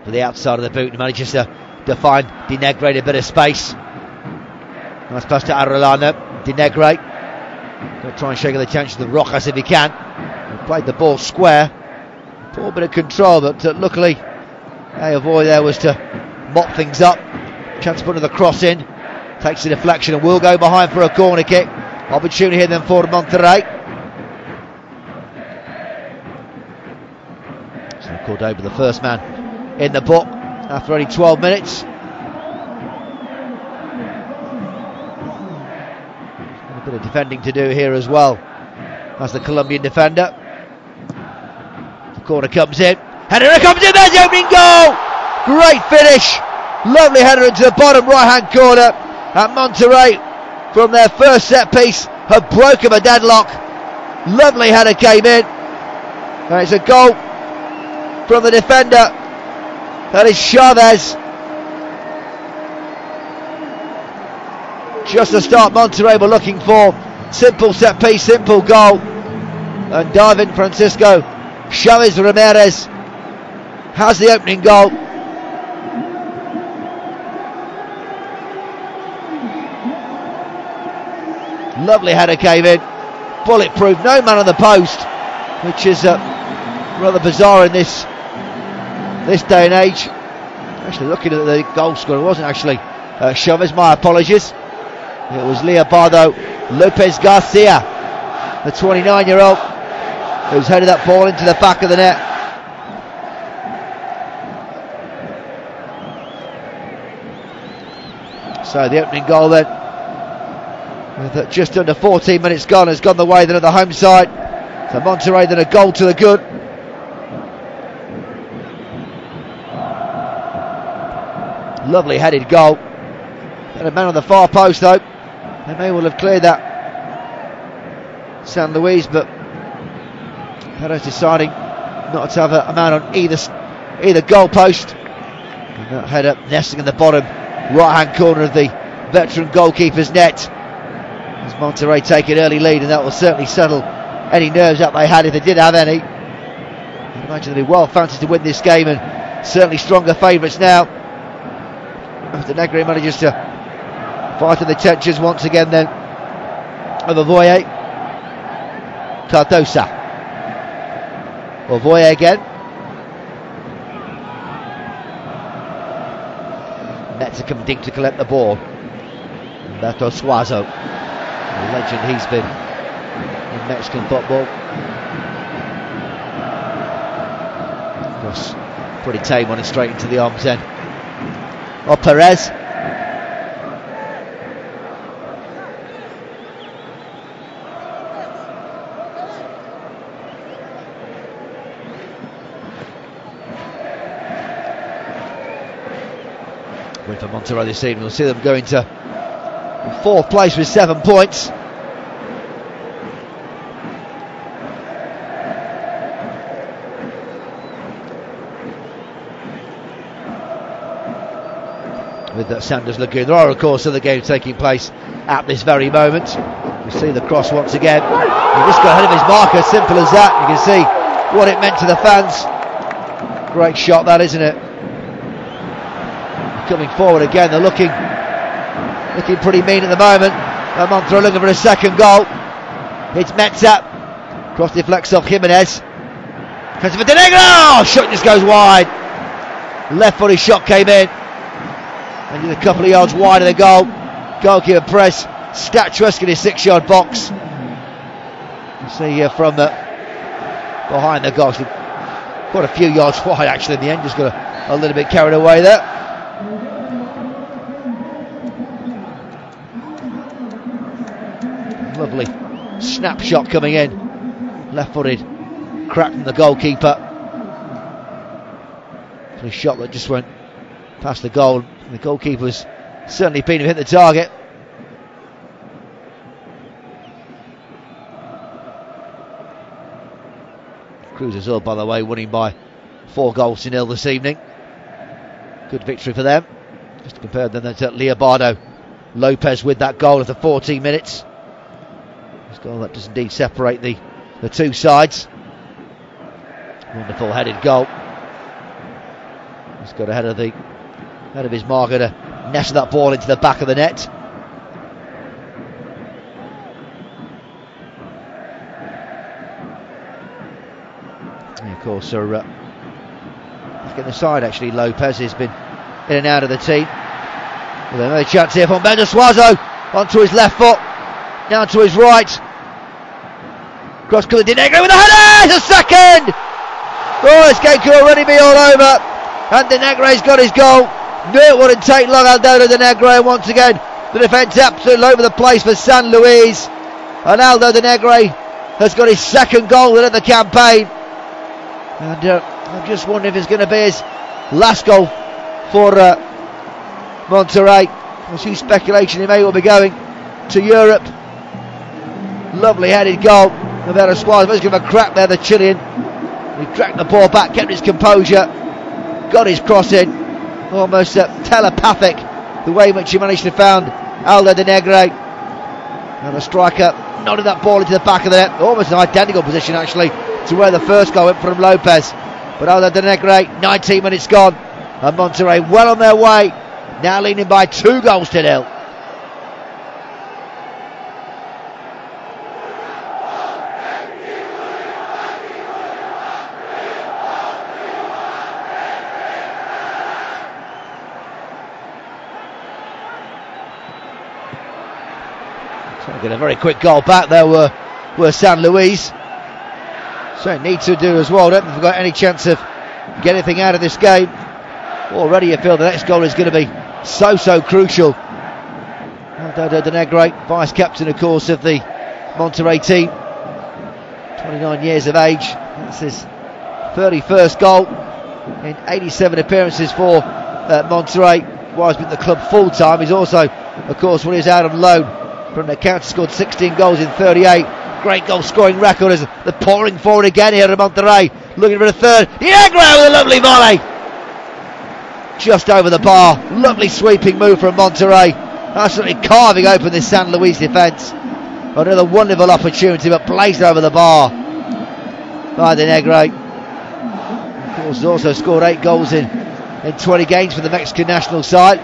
For the outside of the boot, he manages to find De Negre in a bit of space. Nice pass to Arellano. De Negre going to try and shake the attention of Rojas if he can. He played the ball square. Poor bit of control, but luckily Avoy there was to mop things up. Chance to put another cross in. Takes the deflection and will go behind for a corner kick. Opportunity here then for Monterrey. So Cordoba, the first man in the book after only 12 minutes. A bit of defending to do here as well. That's the Colombian defender. The corner comes in. Header comes in, there's the opening goal! Great finish! Lovely header into the bottom right hand corner. And Monterrey, from their first set piece, have broken a deadlock. Lovely header came in. And it's a goal from the defender. That is Chavez. Just to start, Monterrey were looking for simple set piece, simple goal. And diving Francisco Chavez Ramirez has the opening goal. Lovely header came in, bulletproof, no man on the post, which is rather bizarre in this day and age. Actually, looking at the goal scorer, it wasn't actually Chavez, my apologies. It was Leobardo Lopez Garcia, the 29-year-old, who's headed that ball into the back of the net. So the opening goal then, with just under 14 minutes gone, has gone the way then of the home side. So Monterrey then a goal to the good. Lovely headed goal. And a man on the far post though. They may well have cleared that San Luis, but Perez deciding not to have a man on either goal post. And that header nesting in the bottom right hand corner of the veteran goalkeeper's net. As Monterrey take an early lead, and that will certainly settle any nerves that they had, if they did have any. I imagine they'd be well fancied to win this game, and certainly stronger favourites now. After Negri manages to fight in the tensions once again then of Avoye. Cardosa. Avoye again. Mets come deep to collect the ball. Humberto Suazo, the legend he's been in Mexican football. Of course, pretty tame one and straight into the arms then of Perez. Win for Monterrey this evening. We'll see them going to fourth place with 7 points. With Sanders Lagoon. There are of course other games taking place at this very moment. You see the cross once again. He just got ahead of his marker, simple as that. You can see what it meant to the fans. Great shot that, isn't it? Coming forward again, they're looking pretty mean at the moment. Monterrey looking for a second goal. It's Metza. Cross deflects off Jimenez. Comes for De Negre. Oh, shot just goes wide. Left footed shot came in. And he's a couple of yards wide of the goal. Goalkeeper press, statuesque in his 6-yard box. You see from behind the goal, quite a few yards wide actually in the end. Just got a little bit carried away there. Lovely snapshot coming in, left-footed, cracked from the goalkeeper. A shot that just went past the goal. The goalkeeper's certainly been to hit the target. Cruz Azul, by the way, winning by 4-0 this evening. Good victory for them. Just to compare them to Leobardo Lopez with that goal after 14 minutes. This goal that does indeed separate the two sides. Wonderful headed goal. He's got ahead of his marker to nestle that ball into the back of the net. And of course, back in the side actually, Lopez has been in and out of the team. Well, another chance here from Bender Suazo, onto his left foot, down to his right. Cross comes De Negri with a header! It's a second! Oh, this game could already be all over. And De Negri's got his goal. Knew it wouldn't take long, Aldo De Negri. And once again, the defence absolutely all over the place for San Luis. And Aldo De Negri has got his second goal in the campaign. And I'm just wondering if it's going to be his last goal for Monterrey. There's huge speculation he may well be going to Europe. Lovely headed goal. Roberto Suarez was going to crack there, the Chilean. He dragged the ball back, kept his composure, got his cross in. Almost telepathic the way in which he managed to found Aldo De Negri. And the striker nodded that ball into the back of the net. Almost an identical position actually to where the first goal went from Lopez. But Aldo De Negri, 19 minutes gone, and Monterrey well on their way, now leading by 2-0. Get a very quick goal back there were San Luis. So need to do as well. Don't think they've got any chance of getting anything out of this game. Already you feel the next goal is going to be so crucial. Aldo De Negri, vice captain of course of the Monterrey team, 29 years of age. That's his 31st goal in 87 appearances for Monterrey. While he's been at the club full time, he's also of course when he's out on loan from the counter, scored 16 goals in 38. Great goal scoring record as they're pouring forward again here at Monterrey, looking for a third. Negri with a lovely volley just over the bar. Lovely sweeping move from Monterrey, absolutely carving open this San Luis defence. Another wonderful opportunity, but blazed over the bar by De Negri. Of course, he's also scored 8 goals in 20 games for the Mexican national side.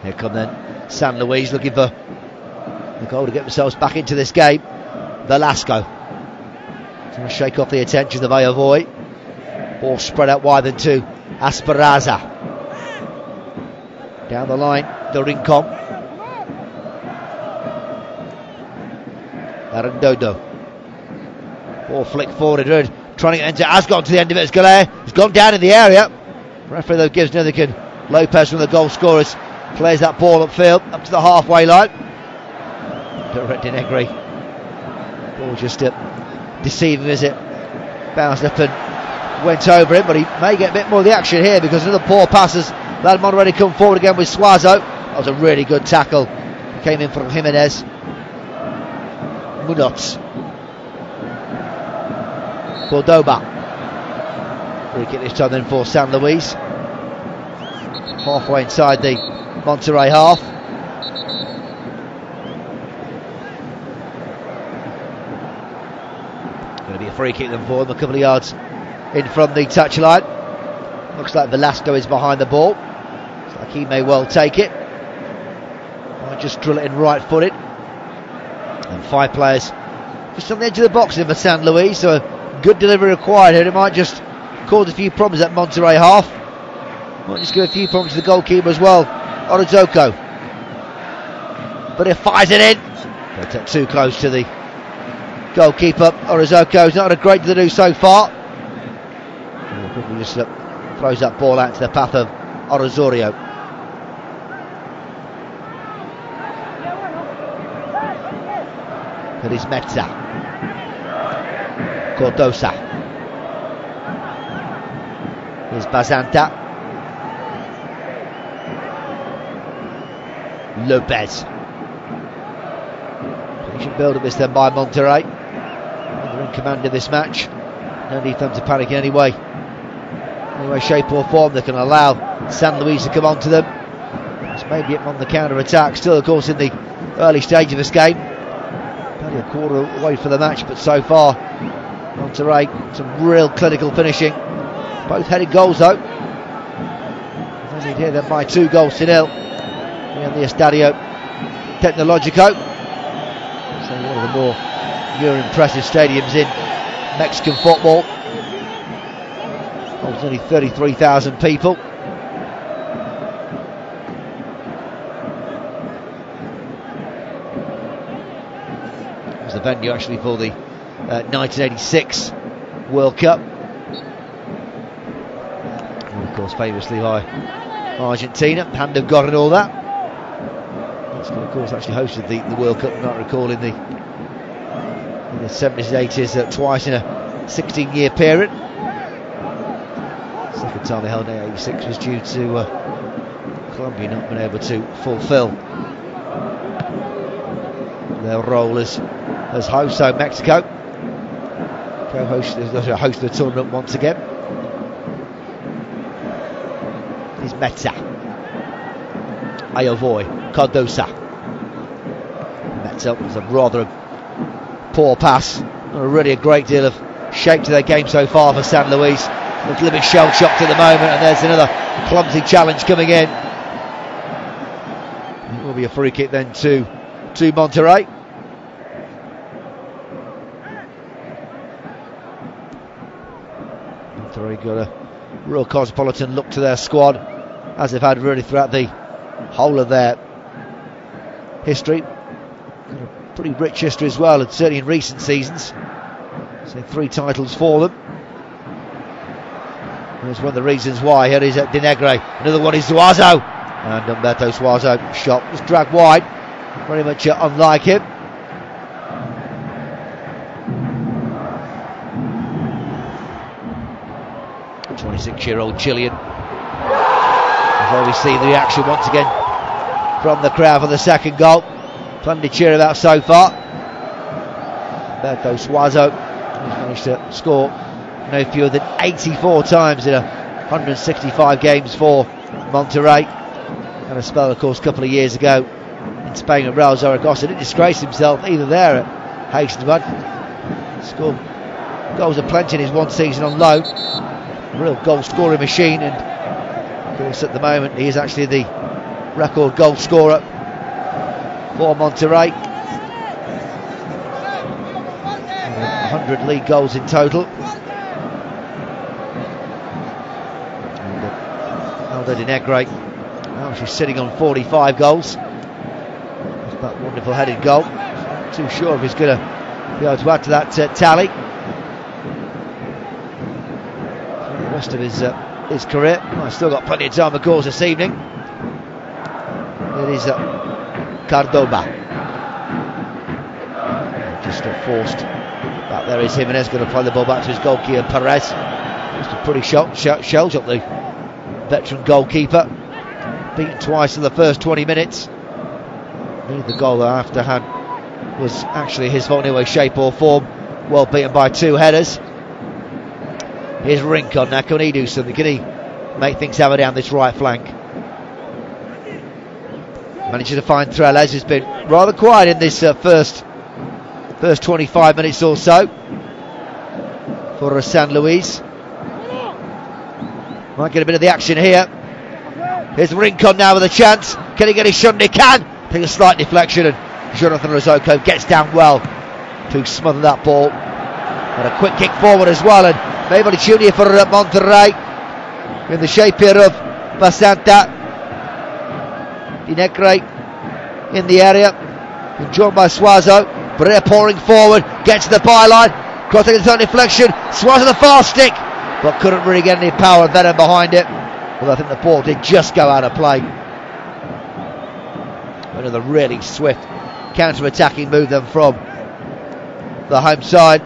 Here come then San Luis looking for the goal to get themselves back into this game. Velasco trying to shake off the attention of Ayavoy. Ball spread out wide then to Esperanza. Down the line, the Rincon. Arandodo. Ball flicked forward, trying to get into Asgon to the end of it. It's gone down in the area. Referee though gives nothing. Lopez from the goal scorers plays that ball upfield, up to the halfway line. De Negri. Ball just deceiving as it bounced up and went over him, but he may get a bit more of the action here because another poor pass has let him already come forward again with Suazo. That was a really good tackle. Came in from Jimenez. Munoz. Cordoba. Free kick this time then for San Luis. Halfway inside the Monterrey half. Going to be a free kick then for them, a couple of yards in from the touchline. Looks like Velasco is behind the ball. Looks like he may well take it. Might just drill it in right footed. And 5 players just on the edge of the box in for San Luis, so a good delivery required here. It might just cause a few problems at Monterrey half. Might just give a few problems to the goalkeeper as well, Orozco. But he fires it in. But too close to the goalkeeper. Orozco's not had a great to do so far. He just throws that ball out to the path of Orozorio. It is Mezza. Cordosa. Here's Bazanta. Lopez. Patient build-up is then by Monterrey. They're in command of this match. No need for them to panic in any way, shape or form. They can allow San Luis to come on to them. It's maybe on the counter-attack. Still, of course, in the early stage of this game. Only a quarter away for the match, but so far, Monterrey, some real clinical finishing. Both headed goals, though. They need here then by 2-0 here in the Estadio Tecnológico. So one of the more impressive stadiums in Mexican football. Holds only 33,000 people. It was the venue actually for the 1986 World Cup. And of course famously by Argentina, hand of God and all that. Mexico of course actually hosted the World Cup, you might recall, in the 70s and 80s, twice in a 16-year period. Second time they held in 86 was due to Colombia not being able to fulfil their role as host. So Mexico co-host the tournament once again. Is Meza, Ayovoy, Cardosa. Meza was a rather poor pass. Not really a great deal of shape to their game so far for San Luis. Looks a little bit shell-shocked at the moment, and there's another clumsy challenge coming in. It will be a free kick then to Monterrey. Monterrey got a real cosmopolitan look to their squad, as they've had really throughout the whole of their history. Got a pretty rich history as well, and certainly in recent seasons. So 3 titles for them. And it's one of the reasons why. Here is De Negre. Another one is Suazo. And Humberto Suazo shot was dragged wide. Very much unlike him. 26-year-old Chilean. Before we see the reaction once again from the crowd for the second goal. Plenty to cheer about so far. Humberto Suazo has managed to score no fewer than 84 times in 165 games for Monterrey. Had a spell, of course, a couple of years ago in Spain with Real Zaragoza. Didn't disgrace himself either there at Hastings. Scored goals aplenty in his one season on loan. A real goal scoring machine, and of course at the moment he is actually the record goal scorer for Monterrey. 100 league goals in total. Aldo De Negre, now she's sitting on 45 goals. That's that wonderful headed goal. Not too sure if he's going to be able to add to that tally. For the rest of his career. Well, still got plenty of time, of course, this evening. It is Cordoba. Just forced. Back there is Jimenez, going to play the ball back to his goalkeeper Perez. Just a pretty shell shot the veteran goalkeeper. Beaten twice in the first 20 minutes. The goal that after had was actually his fault in any way, shape or form. Well beaten by 2 headers. Here's Rincon now. Can he do something? Can he make things happen down this right flank? Manages to find Trelez, who's been rather quiet in this first 25 minutes or so for San Luis. Might get a bit of the action here. Here's Rincon now with a chance. Can he get his shot? He can. Take a slight deflection, and Jonathan Rozoko gets down well to smother that ball. And a quick kick forward as well, and maybe opportunity for Monterrey in the shape here of Basanta. De Negre in the area, joined by Suazo. Brea pouring forward, gets to the byline, crossing the deflection. Suazo the far stick, but couldn't really get any power and venom behind it. Well, I think the ball did just go out of play. Another really swift counter-attacking move then from the home side.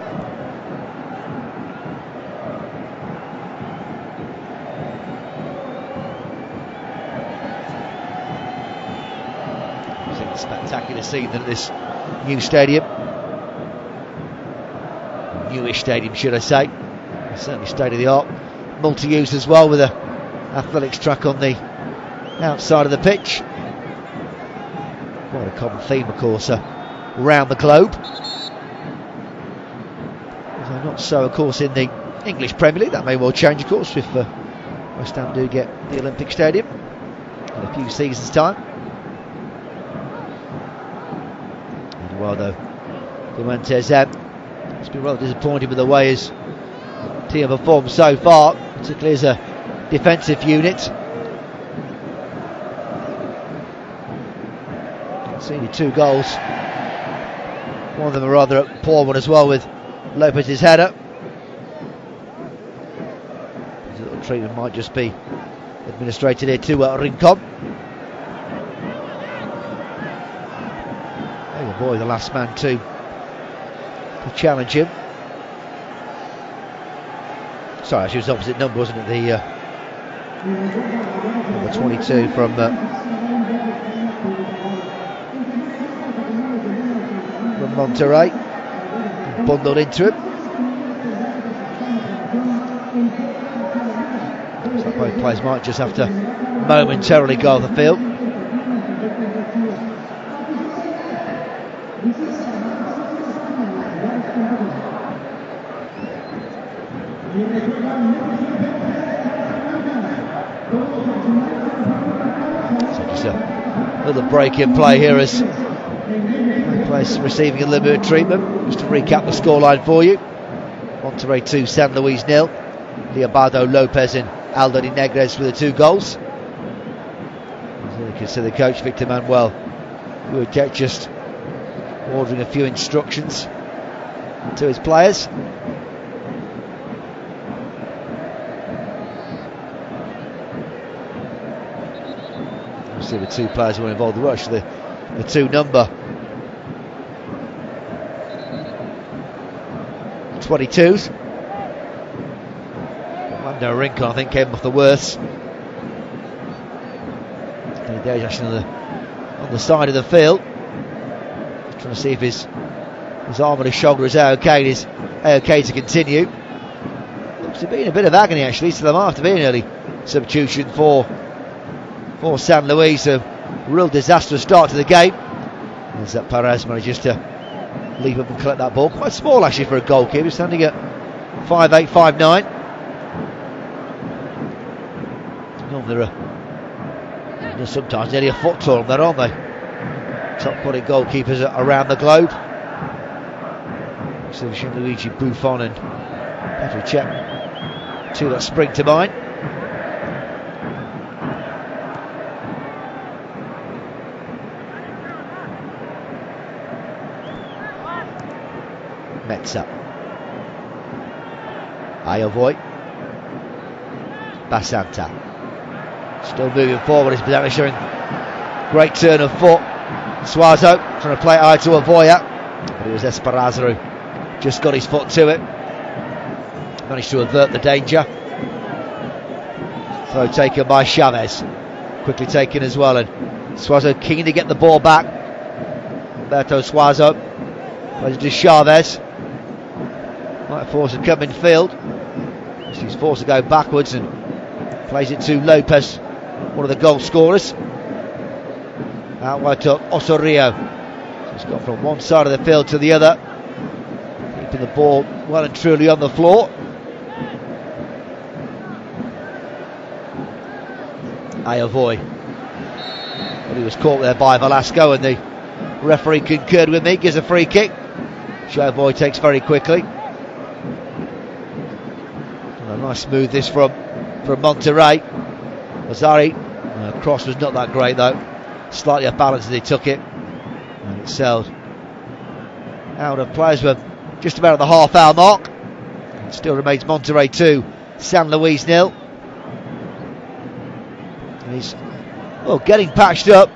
Spectacular scene at this new stadium. Newish stadium, should I say. Certainly state of the art. Multi-use as well, with a athletics track on the outside of the pitch. Quite a common theme, of course, around the globe. So not so, of course, in the English Premier League. That may well change, of course, if West Ham do get the Olympic Stadium in a few seasons' time. And while though Fuentes has been rather disappointed with the way his team have performed so far, particularly as a defensive unit. Conceded 2 goals. One of them a rather poor one as well, with Lopez's header. His little treatment might just be administrated here to Rincon. Oh boy, the last man to challenge him. Sorry, actually it was opposite number, wasn't it? The number 22 from Monterrey, bundled into him. Looks like both players might just have to momentarily go off the field. So just a little break in play here as players receiving a little bit of treatment. Just to recap the scoreline for you: Monterrey 2, San Luis 0. Leobardo Lopez and Aldoni Negres with the 2 goals. As you can see, the coach Victor Manuel would get just ordering a few instructions to his players. See the 2 players who were involved in the rush, the 2 number 22s. Mando Rincon, I think, came off the worst. There's actually on the side of the field, trying to see if his arm and his shoulder is okay. Is okay to continue. Looks to be in a bit of agony actually, so there might have to be an early substitution for San Luis. A real disastrous start to the game. As that Perez manages to leap up and collect that ball. Quite small actually for a goalkeeper, standing at 5'8", 5'9". Normally they're sometimes nearly a foot tall on there, aren't they? Top quality goalkeepers around the globe. So Gianluigi Buffon and Petr Cech, 2 that spring to mind. Metza, Ayovoy, Basanta, still moving forward. He's been showing great turn of foot. Suazo trying to play it high to Avoya, but it was Esperanza who just got his foot to it, managed to avert the danger. Throw taken by Chavez, quickly taken as well, and Suazo keen to get the ball back. Alberto Suazo plays it to Chavez. Might force a come in field. He's forced to go backwards and plays it to Lopez, one of the goal scorers. Out wide to Osorio. So he's got from one side of the field to the other, keeping the ball well and truly on the floor. Ayovoy. But he was caught there by Velasco, and the referee concurred with me, gives a free kick. Ayovoy takes very quickly. A nice smooth this from Monterrey. Mazzari, cross was not that great though, slightly off balance as he took it, and it sailed out of players. Were just about at the half-hour mark. It still remains Monterrey 2, San Luis 0. And he's getting patched up.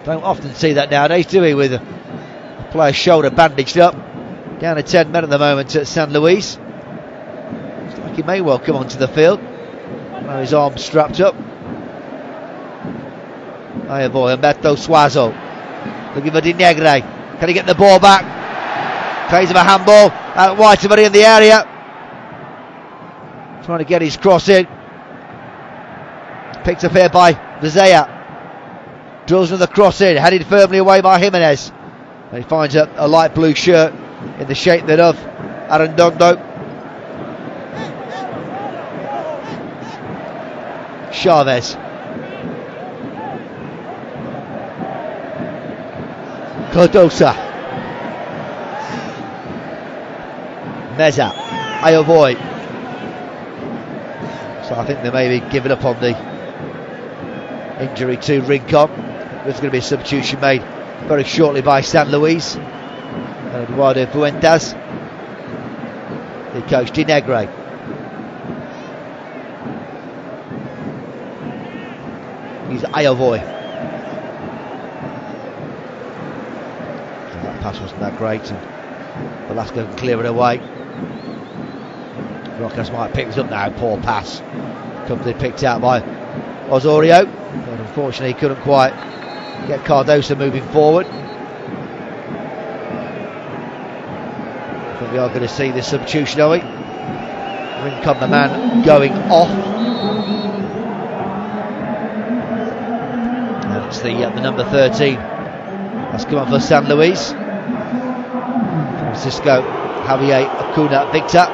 Don't often see that nowadays, do we, with a player's shoulder bandaged up. Down to 10 men at the moment at San Luis. Looks like he may well come onto the field. Now his arm's strapped up. Ayavoy, Humberto Suazo. Looking for Di Negre. Can he get the ball back? Case of a handball. Out wide, somebody in the area. Trying to get his cross in. Picked up here by Vizea. Drills another cross in. Headed firmly away by Jimenez. And he finds a light blue shirt in the shape then of Arredondo. Chavez. Cardosa. Meza. Ayavoy. So I think they may be giving up on the injury to Rincon. There's going to be a substitution made very shortly by San Luis. Eduardo Fuentes. The coach Di Negre. He's Ayavoy. That pass wasn't that great, and Velasco can clear it away. Rojas might pick this up now. Poor pass. Comfortably picked out by Osorio, but unfortunately he couldn't quite get Cardosa moving forward. I think we are going to see this substitution, are we? Rincon, the man going off. And it's the number 13 that's come on for San Luis. Francisco Javier Acuna Victor.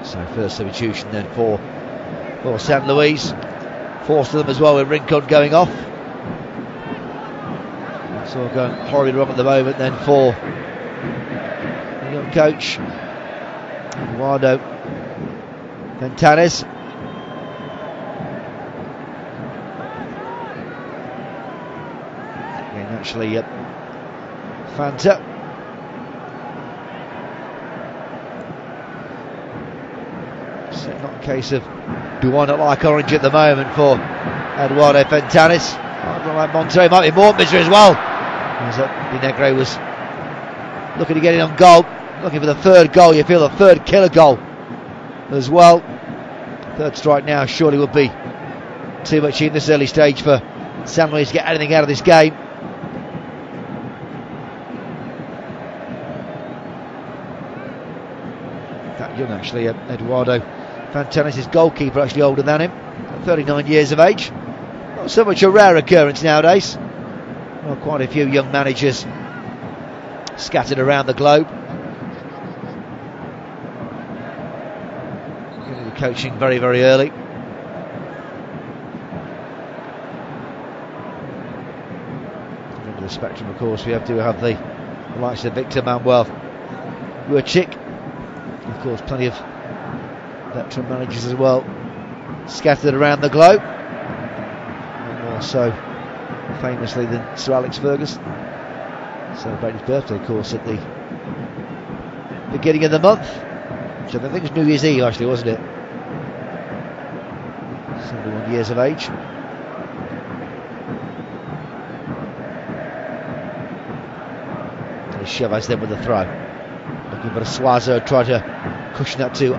So first substitution then for San Luis. Forced them as well with Rincon going off. It's all going horribly wrong at the moment then for the young coach Eduardo Fentanes. Again, actually Fanta. So not a case of do I not like orange at the moment for Eduardo Fentanes. Like Monterrey might be more misery as well. Di Negre was looking to get in on goal, looking for the third goal. You feel the third killer goal as well. Third strike now surely would be too much in this early stage for San Luis to get anything out of this game. That young actually, Eduardo Fentanes, his goalkeeper, actually older than him, 39 years of age. Not so much a rare occurrence nowadays. Well, quite a few young managers scattered around the globe. Getting the coaching very, very early. End of the spectrum, of course, we do have the likes of Victor Manuel Wurchik. Of course, plenty of veteran managers as well scattered around the globe, and more so famously than Sir Alex Ferguson. Celebrated his birthday, of course, at the beginning of the month, which I think was New Year's Eve actually, wasn't it? 71 years of age. And Chavez then with the throw, looking for a Suazo, try to cushion that to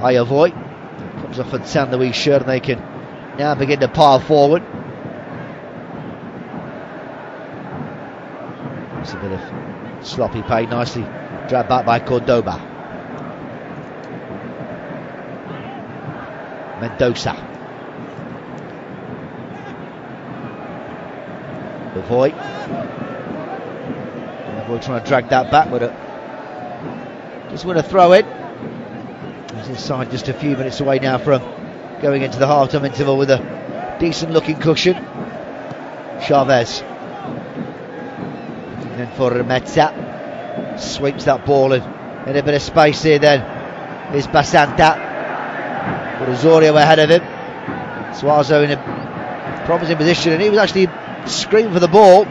Ayavoy. Comes off at San Luis shirt, and they can now begin to pile forward. It's a bit of sloppy play, nicely dragged back by Cordoba. Mendoza. Ayavoy trying to drag that back, but just want to throw it. He's inside, just a few minutes away now from going into the half-time interval with a decent looking cushion. Chavez. And then for Meza. Sweeps that ball in a bit of space here then. Is Basanta. But Osorio ahead of him. Suazo in a promising position, and he was actually screaming for the ball.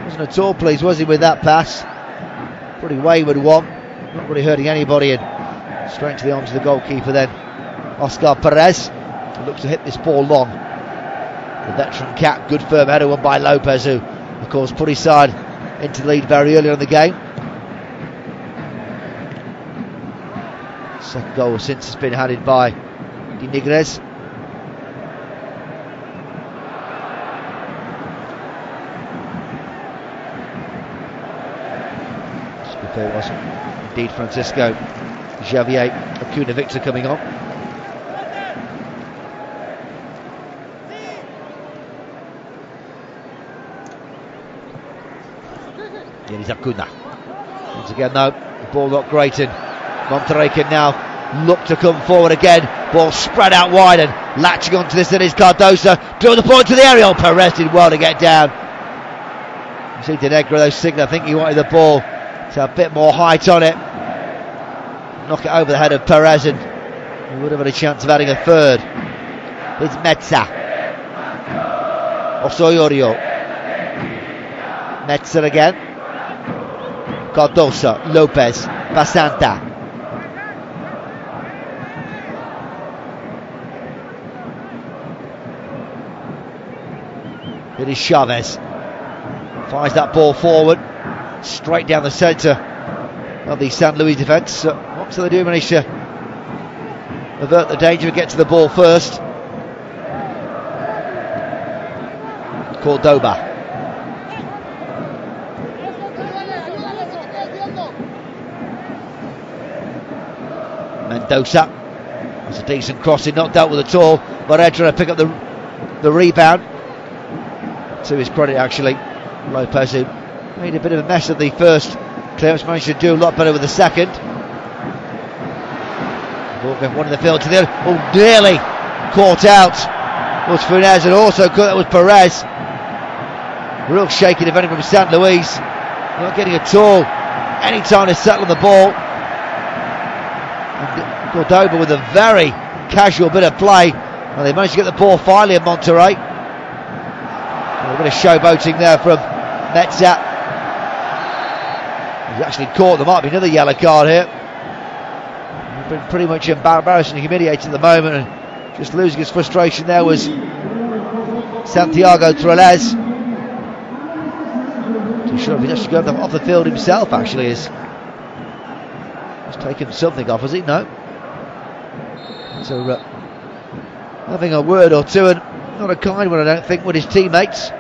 Wasn't at all pleased, was he, with that pass? Pretty wayward one. Not really hurting anybody, and straight into the arms of the goalkeeper then Oscar Perez looks to hit this ball long. The veteran cap, good firm header won by Lopez, who of course put his side into the lead very early in the game. Second goal since has been handed by Di Nigres. Just before it was indeed Francisco Xavier Acuna Victor coming on. Here is Acuna. Once again though, the ball not great in. Monterrey can now look to come forward again. Ball spread out wide and latching onto this and is Cardoso. Drill the ball to the area. Perez did well to get down. You see Denegro though signal. I think he wanted the ball to have a bit more height on it. Knock it over the head of Perez and he would have had a chance of adding a third. It's Mezza. Osoyorio. Mezza again. Cardoso. Lopez. Basanta. It is Chavez. Fires that ball forward. Straight down the centre of the San Luis defence. What do they do? Manage to avert the danger and get to the ball first. Cordoba. Mendoza. That's a decent crossing, not dealt with at all. But Edra pick up the rebound. To his credit, actually, Lopez, who made a bit of a mess of the first clearance, managed to do a lot better with the second. Ball going one in the field to the other. Oh, nearly caught out was Funes, and also that was Perez. Real shaky defending from San Luis. Not getting at all any time to settle on the ball. And Cordoba with a very casual bit of play. And they managed to get the ball finally in Monterrey. A bit of showboating there from Mezza. He's actually caught. There might be another yellow card here. He's been pretty much embarrassed and humiliated at the moment, and just losing his frustration there was Santiago Trelez. Too sure if he's actually going off the field himself. Actually, he's taken something off, has he? No. So having a word or two, and not a kind one, I don't think, with his teammates.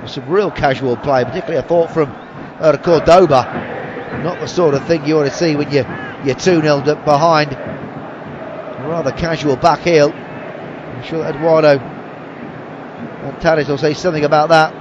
Some real casual play, particularly I thought from Cordoba. Not the sort of thing you ought to see when you're 2-0 up behind. A rather casual back heel. I'm sure Eduardo Montares will say something about that.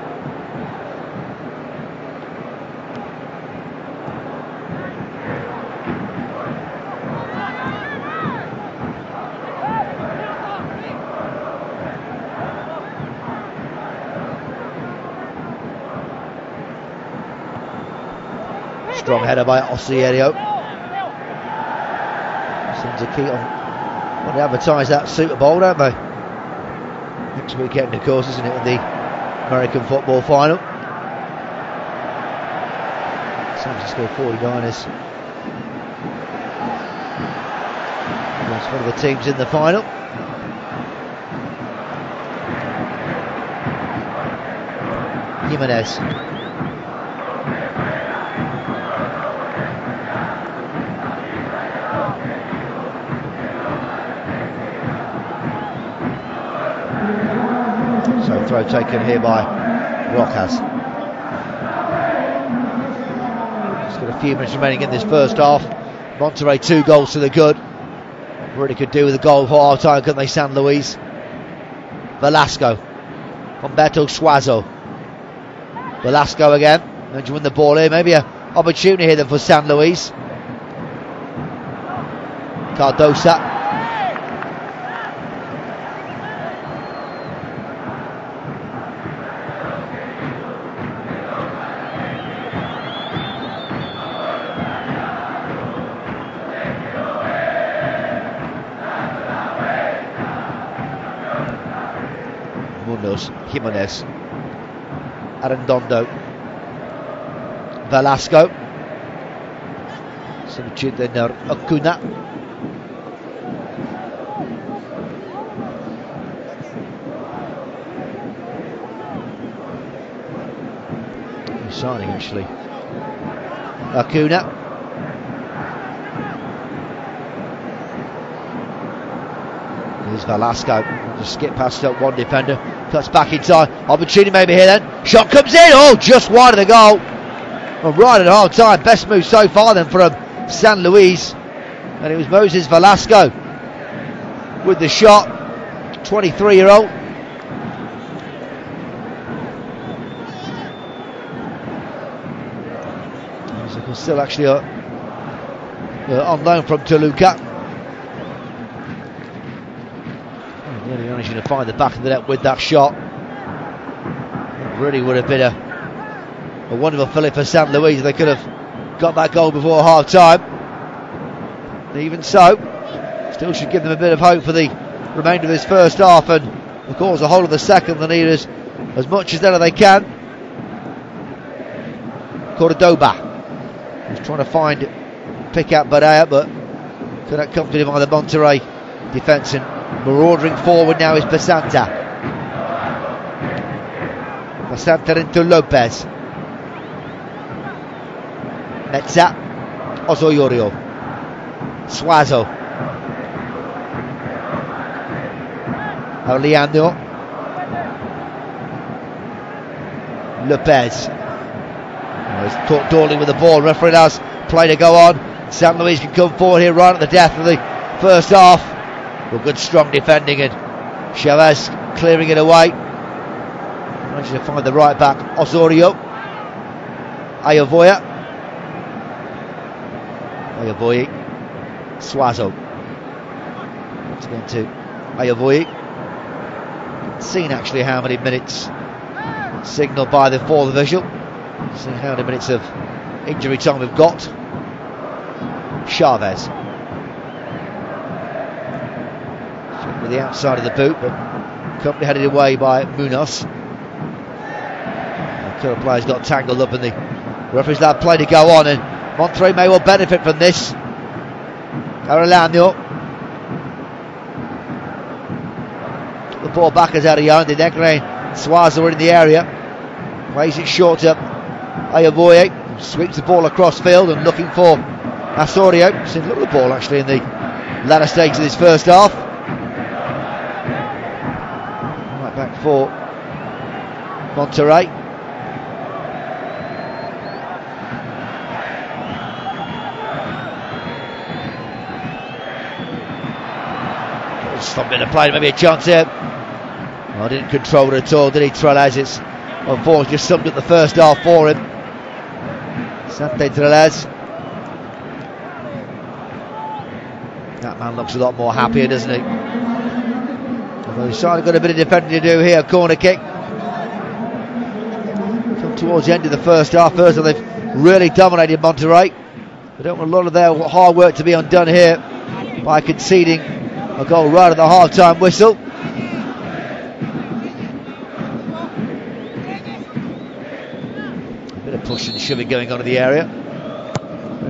Strong header by Osoyorio. Sends a key on. Want to advertise that Super Bowl, don't they? Next weekend, of course, isn't it? In the American football final. San Francisco 49ers. That's one of the teams in the final. Jimenez. So throw taken here by Rojas. Just got a few minutes remaining in this first half. Monterrey 2 goals to the good. Really could do with a goal for half time, couldn't they, San Luis? Velasco. Humberto Suazo. Velasco again. Going to win the ball here. Maybe an opportunity here then for San Luis. Cardosa. Jimenez, Arredondo, Velasco, Acuna, signing actually. Acuna. Here's Velasco. Just skip past up one defender. Cuts back inside. Opportunity maybe here then. Shot comes in. Oh, just wide of the goal. Well, right at half time. Best move so far then from San Luis. And it was Moses Velasco with the shot. 23-year-old. Still actually on loan from Toluca. Really managing to find the back of the net with that shot. It really would have been a wonderful fillip for San Luis if they could have got that goal before half time. Even so, still should give them a bit of hope for the remainder of this first half, and of course the whole of the second. They need as much as ever they can. Cordoba was trying to pick out Barea, but couldn't come to him by the Monterrey defence, and marauding forward now is Basanta. Basanta into Lopez. Mezza. Osoyorio. Suazo. Orlando. Lopez. He's caught Dawley with the ball. Referee has play to go on. San Luis can come forward here right at the death of the first half. Well, good strong defending, and Chavez clearing it away. Managing to find the right back. Osorio. Ayavoya. Suazo. Once again to Ayavoya. Seen actually how many minutes signalled by the fourth official. See how many minutes of injury time we've got. Chavez with the outside of the boot, but company headed away by Munoz. The current players got tangled up, and the referee's allowed play to go on, and Monterrey may well benefit from this. Orlando. The ball back as Ariane. De Negre and Suarez are in the area. Plays it short to Ayavoye. Sweeps the ball across field and looking for Osorio. Seen a little of the ball actually in the latter stage of this first half. Right back for Monterrey. Stop bit of play, maybe a chance here. Well, didn't control it at all, did he, Trelez? It's unfortunately just summed up the first half for him. Sante Trelez. That man looks a lot more happier, doesn't he? Although he's got a bit of defending to do here. Corner kick. Come towards the end of the first half. First, they've really dominated Monterrey. They don't want a lot of their hard work to be undone here by conceding a goal right at the half-time whistle. A bit of push and shoving going on in the area.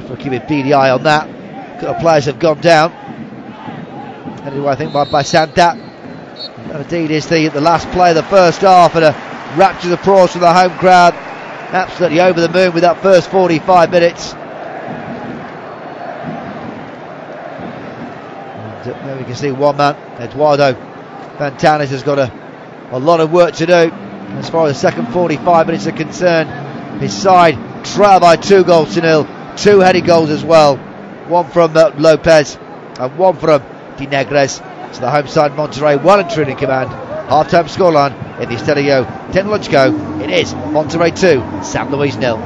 We'll keep a beady eye on that. A couple of players have gone down. Anyway, I think by Santa. That indeed is the last play of the first half, and a rapturous applause from the home crowd. Absolutely over the moon with that first 45 minutes. There we can see one man, Eduardo Fantanes, has got a lot of work to do as far as the second 45 minutes are concerned. His side trail by 2-0. 2 headed goals as well. One from Lopez and one from De Negres. So the home side Monterrey well and truly in command. Half-time scoreline in the Estadio Tecnológico. It is Monterrey 2, San Luis 0.